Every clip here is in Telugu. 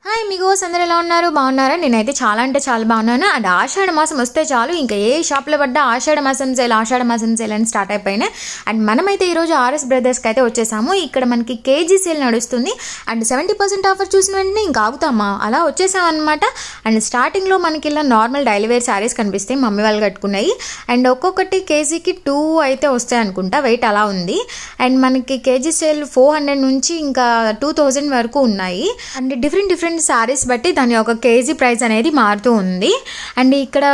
హాయ్ అమిగోస్, అందరూ ఎలా ఉన్నారు? బాగున్నారా? నేనైతే చాలా అంటే చాలా బాగున్నాను. అండ్ ఆషాఢ మాసం వస్తే చాలు ఇంకా ఏ షాప్లో పడ్డా ఆషాఢ మాసం సేల్ అని స్టార్ట్ అయిపోయినాయి. అండ్ మనమైతే ఈరోజు ఆర్ఎస్ బ్రదర్స్కి అయితే వచ్చేసాము. ఇక్కడ మనకి కేజీ సేల్ నడుస్తుంది. అండ్ 70% ఆఫర్ చూసిన వెంటనే ఇంకా ఆగుతామా, అలా వచ్చేసాం అనమాట. అండ్ స్టార్టింగ్లో మనకి ఇలా నార్మల్ డైలీ వేర్ శారీస్ కనిపిస్తాయి, మమ్మీ వాళ్ళు కట్టుకున్నాయి. అండ్ ఒక్కొక్కటి కేజీకి 2 అయితే వస్తాయి అనుకుంటా, వెయిట్ అలా ఉంది. అండ్ మనకి కేజీ సేల్ 400 నుంచి ఇంకా 2000 వరకు ఉన్నాయి. అండ్ డిఫరెంట్ సారీస్ బట్టి దాని ఒక కేజీ ప్రైస్ అనేది మారుతూ ఉంది. అండ్ ఇక్కడ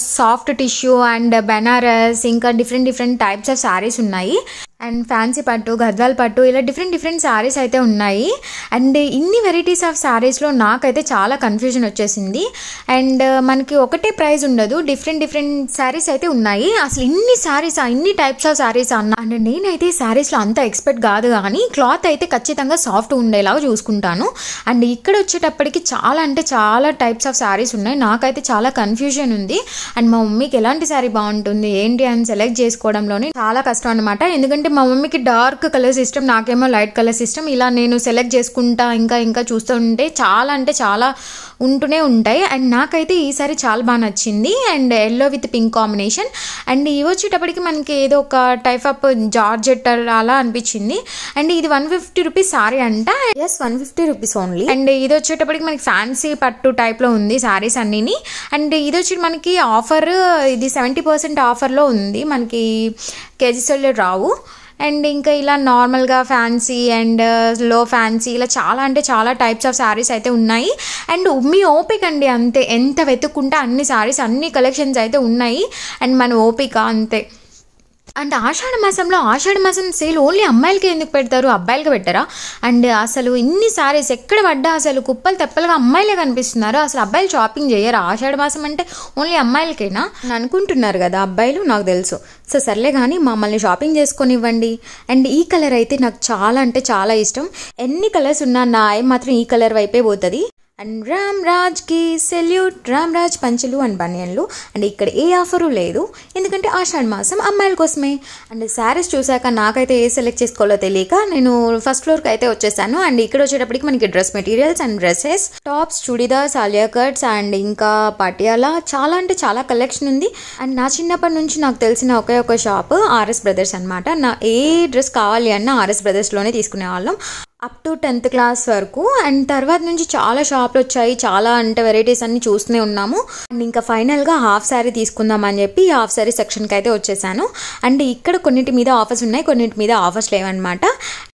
సాఫ్ట్ టిష్యూ అండ్ బెనారస్ ఇంకా డిఫరెంట్ టైప్స్ ఆఫ్ సారీస్ ఉన్నాయి. అండ్ ఫ్యాన్సీ పట్టు, గద్వాల్ పట్టు, ఇలా డిఫరెంట్ సారీస్ అయితే ఉన్నాయి. అండ్ ఇన్ని వెరైటీస్ ఆఫ్ సారీస్లో నాకైతే చాలా కన్ఫ్యూజన్ వచ్చేసింది. అండ్ మనకి ఒకటే ప్రైస్ ఉండదు, డిఫరెంట్ సారీస్ అయితే ఉన్నాయి. అసలు ఇన్ని సారీస్, ఇన్ని టైప్స్ ఆఫ్ సారీస్ అన్న. అండ్ నేనైతే సారీస్లో అంత ఎక్స్పెక్ట్ కాదు, కానీ క్లాత్ అయితే ఖచ్చితంగా సాఫ్ట్ ఉండేలాగా చూసుకుంటాను. అండ్ ఇక్కడ వచ్చేటప్పటికి చాలా అంటే చాలా టైప్స్ ఆఫ్ సారీస్ ఉన్నాయి. నాకైతే చాలా కన్ఫ్యూజన్ ఉంది. అండ్ మా మమ్మీకి ఎలాంటి సారీ బాగుంటుంది ఏంటి అని సెలెక్ట్ చేసుకోవడంలోనే చాలా కష్టం అనమాట. ఎందుకంటే మా మమ్మీకి డార్క్ కలర్స్ ఇష్టం, నాకేమో లైట్ కలర్స్ ఇష్టం. ఇలా నేను సెలెక్ట్ చేసుకుంటా ఇంకా చూస్తూ ఉంటే చాలా అంటే చాలా ఉంటూనే ఉంటాయి. అండ్ నాకైతే ఈసారి చాలా బాగా నచ్చింది. And yellow with pink combination. And ఇవి వచ్చేటప్పటికి మనకి ఏదో ఒక టైప్ ఆఫ్ జార్జెట్ అలా అనిపించింది. అండ్ ఇది 150 రూపీస్ సారీ అంట. Yes, 150 rupees only. అండ్ ఇది వచ్చేటప్పటికి మనకి ఫ్యాన్సీ పట్టు టైప్లో ఉంది సారీస్ అన్నిని. అండ్ ఇది వచ్చి మనకి ఆఫర్, ఇది 70% ఆఫర్లో ఉంది, మనకి కేజీస్లో రావు. అండ్ ఇంకా ఇలా నార్మల్గా ఫ్యాన్సీ అండ్ లో ఫ్యాన్సీ ఇలా చాలా అంటే చాలా టైప్స్ ఆఫ్ శారీస్ అయితే ఉన్నాయి. అండ్ మీ ఓపిక అండి, అంతే. ఎంత వెతుక్కుంటే అన్ని శారీస్, అన్ని కలెక్షన్స్ అయితే ఉన్నాయి. అండ్ మన ఓపిక అంతే. అండ్ ఆషాఢ మాసం సేల్ ఓన్లీ అమ్మాయిలకి ఎందుకు పెడతారు, అబ్బాయిలకి పెట్టారా? అండ్ అసలు ఇన్ని సారీస్ ఎక్కడ పడ్డా అసలు కుప్పలు తెప్పలుగా అమ్మాయిలే కనిపిస్తున్నారు. అసలు అబ్బాయిలు షాపింగ్ చేయరా? ఆషాఢ మాసం అంటే ఓన్లీ అమ్మాయిలకేనా అని అనుకుంటున్నారు కదా అబ్బాయిలు, నాకు తెలుసు. సో సర్లే కానీ మమ్మల్ని షాపింగ్ చేసుకొని ఇవ్వండి. అండ్ ఈ కలర్ అయితే నాకు చాలా అంటే చాలా ఇష్టం. ఎన్ని కలర్స్ ఉన్నా నా ఐ మాత్రం ఈ కలర్ వైపే పోతుంది. అండ్ రామ్ రాజ్కి సెల్యూట్, రామ్ రాజ్ పంచులు అండ్ బనియన్లు. అండ్ ఇక్కడ ఏ ఆఫరు లేదు, ఎందుకంటే ఆషాఢ మాసం అమ్మాయిల కోసమే. అండ్ శారీస్ చూసాక నాకైతే ఏ సెలెక్ట్ చేసుకోవాలో తెలియక నేను ఫస్ట్ ఫ్లోర్కి అయితే వచ్చేసాను. అండ్ ఇక్కడ వచ్చేటప్పటికి మనకి dress materials and dresses, tops, chudidars, Alia cuts and ఇంకా పటియాలా, చాలా అంటే చాలా కలెక్షన్ ఉంది. అండ్ నా చిన్నప్పటి నుంచి నాకు తెలిసిన ఒకే ఒక షాప్ ఆర్ఎస్ బ్రదర్స్ అనమాట. నా ఏ డ్రెస్ కావాలి అన్నా ఆర్ఎస్ బ్రదర్స్లోనే తీసుకునే వాళ్ళం అప్ టు 10th క్లాస్ వరకు. అండ్ తర్వాత నుంచి చాలా షాప్లు వచ్చాయి, చాలా అంటే వెరైటీస్ అన్ని చూస్తూనే ఉన్నాము. అండ్ ఇంకా ఫైనల్గా హాఫ్ శారీ తీసుకుందామని చెప్పి హాఫ్ శారీ సెక్షన్కి అయితే వచ్చేసాను. అండ్ ఇక్కడ కొన్నిటి మీద ఆఫర్స్ ఉన్నాయి, కొన్నిటి మీద ఆఫర్స్ లేవన్నమాట.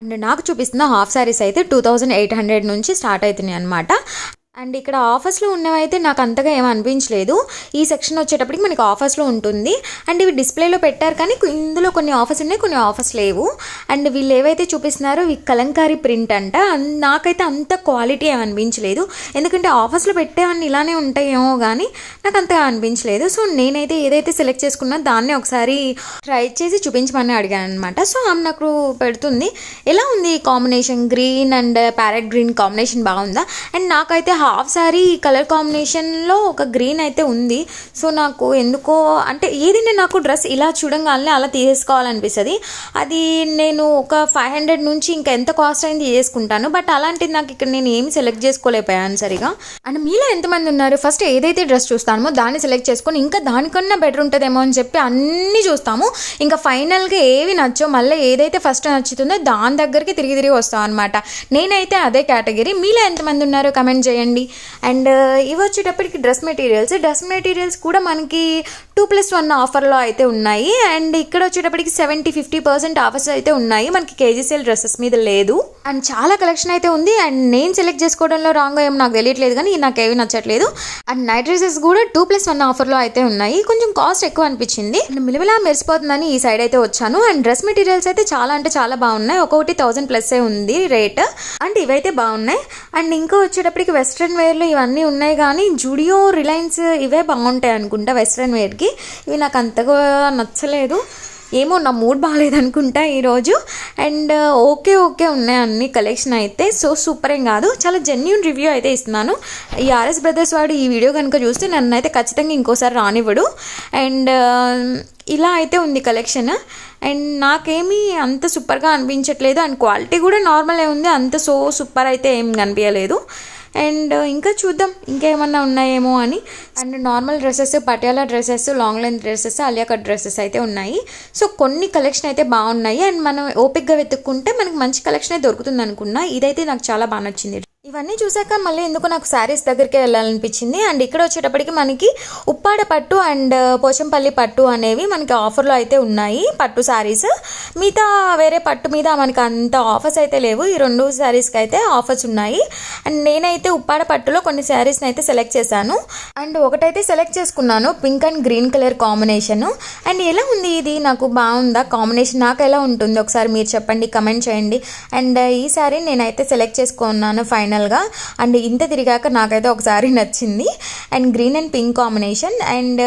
అండ్ నాకు చూపిస్తున్న హాఫ్ శారీస్ అయితే 2800 నుంచి స్టార్ట్ అవుతున్నాయి అనమాట. అండ్ ఇక్కడ ఆఫర్స్లో ఉన్నవైతే నాకు అంతగా ఏమీ అనిపించలేదు. ఈ సెక్షన్ వచ్చేటప్పటికి మనకి ఆఫర్స్లో ఉంటుంది. అండ్ ఇవి డిస్ప్లేలో పెట్టారు, కానీ ఇందులో కొన్ని ఆఫర్స్ ఉన్నాయి, కొన్ని ఆఫర్స్ లేవు. అండ్ వీళ్ళు ఏవైతే చూపిస్తున్నారో ఇవి కలంకారీ ప్రింట్ అంట. నాకైతే అంత క్వాలిటీ ఏమి అనిపించలేదు, ఎందుకంటే ఆఫర్స్లో పెట్టేవన్నీ ఇలానే ఉంటాయేమో కానీ నాకు అంతగా అనిపించలేదు. సో నేనైతే ఏదైతే సెలెక్ట్ చేసుకున్నా దాన్ని ఒకసారి ట్రై చేసి చూపించమని అడిగాను అనమాట. సో ఆమె నాకు పెడుతుంది. ఎలా ఉంది combination? Green and parrot green combination బాగుందా? అండ్ నాకైతే హాఫ్ సారీ కలర్ కాంబినేషన్లో ఒక గ్రీన్ అయితే ఉంది. సో నాకు ఎందుకో అంటే ఏదైనా నాకు డ్రెస్ ఇలా చూడంగానే అలా తీసేసుకోవాలనిపిస్తుంది. అది నేను ఒక 500 నుంచి ఇంకా ఎంత కాస్ట్ అయింది తీసుకుంటాను. బట్ అలాంటిది నాకు ఇక్కడ నేను ఏమి సెలెక్ట్ చేసుకోలేకపోయాను సరిగా. అండ్ మీలో ఎంతమంది ఉన్నారు ఫస్ట్ ఏదైతే డ్రెస్ చూస్తామో దాన్ని సెలెక్ట్ చేసుకొని ఇంకా దానికన్నా బెటర్ ఉంటుందేమో అని చెప్పి అన్నీ చూస్తాము. ఇంకా ఫైనల్గా ఏవి నచ్చో మళ్ళీ ఏదైతే ఫస్ట్ నచ్చుతుందో దాని దగ్గరికి తిరిగి వస్తాం అనమాట. నేనైతే అదే కేటగిరీ. మీలో ఎంతమంది ఉన్నారో కమెంట్ చేయండి. అండ్ ఇవి వచ్చేటప్పటికి డ్రెస్ మెటీరియల్స్ కూడా మనకి 2+1 ఆఫర్లో అయితే ఉన్నాయి. అండ్ ఇక్కడ వచ్చేటప్పటికి 70-50% ఆఫర్స్ అయితే ఉన్నాయి, మనకి కేజీ సేల్ డ్రెస్సెస్ మీద లేదు. అండ్ చాలా కలెక్షన్ అయితే ఉంది. అండ్ నేను సెలెక్ట్ చేసుకోవడంలో రాంగ్ ఏమో నాకు తెలియట్లేదు, కానీ నాకు ఏవి నచ్చట్లేదు. అండ్ నైట్ డ్రెస్సెస్ కూడా 2+1 ఆఫర్లో అయితే ఉన్నాయి. కొంచెం కాస్ట్ ఎక్కువ అనిపించింది. అండ్ మిలమిలా మెరిసిపోతుందని ఈ సైడ్ అయితే వచ్చాను. అండ్ డ్రెస్ మెటీరియల్స్ అయితే చాలా అంటే చాలా బాగున్నాయి. ఒక్కొక్కటి 1000+ ఉంది రేట్. అండ్ ఇవైతే బాగున్నాయి. అండ్ ఇంకా వచ్చేటప్పటికి వెస్ట్రన్ వేర్లు ఇవన్నీ ఉన్నాయి, కానీ జూడియో, రిలయన్స్ ఇవే బాగుంటాయి అనుకుంటా వెస్ట్రన్ వేర్కి. ఇవి నాకు అంతగా నచ్చలేదు, ఏమో నా మూడ్ బాగాలేదనుకుంటా ఈరోజు. అండ్ ఓకే ఉన్నాయి అన్ని కలెక్షన్ అయితే. సో సూపర్ ఏం కాదు, చాలా జెన్యూన్ రివ్యూ అయితే ఇస్తున్నాను. ఈ ఆర్ఎస్ బ్రదర్స్ వాడు ఈ వీడియో కనుక చూస్తే నన్ను అయితే ఖచ్చితంగా ఇంకోసారి రానివ్వడు. అండ్ ఇలా అయితే ఉంది కలెక్షన్. అండ్ నాకేమీ అంత సూపర్గా అనిపించట్లేదు. అండ్ క్వాలిటీ కూడా నార్మలే ఉంది, అంత సూపర్ అయితే ఏం కనిపించలేదు. అండ్ ఇంకా చూద్దాం ఇంకేమన్నా ఉన్నాయేమో అని. And normal dresses, Patiala dresses, long length dresses, Alia cut dresses అయితే ఉన్నాయి. సో కొన్ని కలెక్షన్ అయితే బాగున్నాయి అండ్ మనం ఓపిక్గా వెతుక్కుంటే మనకి మంచి కలెక్షన్ దొరుకుతుంది అనుకున్నా. ఇదైతే నాకు చాలా బాగా నచ్చింది. ఇవన్నీ చూసాక మళ్ళీ ఎందుకు నాకు శారీస్ దగ్గరికి వెళ్ళాలనిపించింది. అండ్ ఇక్కడ వచ్చేటప్పటికి మనకి ఉప్పాడ పట్టు అండ్ పోచంపల్లి పట్టు అనేవి మనకి ఆఫర్లో అయితే ఉన్నాయి పట్టు శారీస్. మిగతా వేరే పట్టు మీద మనకి అంత ఆఫర్స్ అయితే లేవు. ఈ 2 శారీస్కి అయితే ఆఫర్స్ ఉన్నాయి. అండ్ నేనైతే ఉప్పాడ పట్టులో కొన్ని శారీస్ని అయితే సెలెక్ట్ చేశాను. అండ్ ఒకటైతే సెలెక్ట్ చేసుకున్నాను, pink and green colour combination. And ఎలా ఉంది ఇది, నాకు బాగుందా కాంబినేషన్, నాకు ఎలా ఉంటుంది ఒకసారి మీరు చెప్పండి, కమెంట్ చేయండి. అండ్ ఈ శారీ నేనైతే సెలెక్ట్ చేసుకున్నాను ఫైనల్గా. అండ్ ఇంత తిరిగాక నాకైతే ఒకసారి నచ్చింది. And green and pink combination. And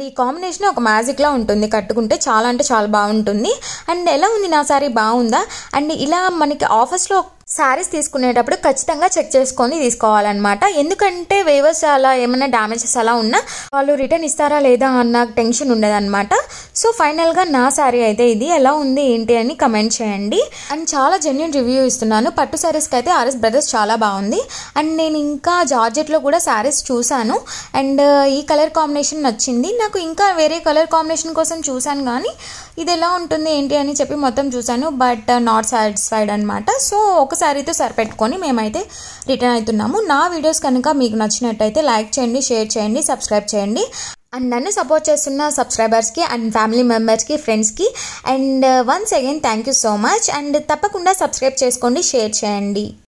ఈ కాంబినేషన్ ఒక మ్యాజిక్లా ఉంటుంది, కట్టుకుంటే చాలా అంటే చాలా బాగుంటుంది. అండ్ ఎలా ఉంది నా శారీ, బాగుందా? అండ్ ఇలా మనకి ఆఫర్స్లో శారీస్ తీసుకునేటప్పుడు ఖచ్చితంగా చెక్ చేసుకొని తీసుకోవాలన్నమాట. ఎందుకంటే వేవర్స్ అలా ఏమైనా డ్యామేజెస్ అలా ఉన్నా వాళ్ళు రిటర్న్ ఇస్తారా లేదా అన్న టెన్షన్ ఉండదన్నమాట. సో ఫైనల్గా నా శారీ అయితే ఇది. ఎలా ఉంది ఏంటి అని కమెంట్ చేయండి. అండ్ చాలా జెన్యూన్ రివ్యూ ఇస్తున్నాను. పట్టు శారీస్కి అయితే ఆర్ఎస్ బ్రదర్స్ చాలా బాగుంది. అండ్ నేను ఇంకా జార్జెట్లో కూడా శారీస్ చూశాను. అండ్ ఈ కలర్ కాంబినేషన్ నచ్చింది నాకు. ఇంకా వేరే కలర్ కాంబినేషన్ కోసం చూశాను కానీ ఇది ఎలా ఉంటుంది ఏంటి అని చెప్పి మొత్తం చూశాను, బట్ నాట్ సాటిస్ఫైడ్ అనమాట. సో ఒక శారీతో సరిపెట్టుకొని మేమైతే రిటర్న్ అవుతున్నాము. నా వీడియోస్ కనుక మీకు నచ్చినట్టయితే లైక్ చేయండి, షేర్ చేయండి, సబ్స్క్రైబ్ చేయండి. అండ్ నన్ను సపోర్ట్ చేస్తున్న సబ్స్క్రైబర్స్కి అండ్ ఫ్యామిలీ మెంబర్స్కి, ఫ్రెండ్స్కి and once again thank you so much. And తప్పకుండా సబ్స్క్రైబ్ చేసుకోండి, షేర్ చేయండి.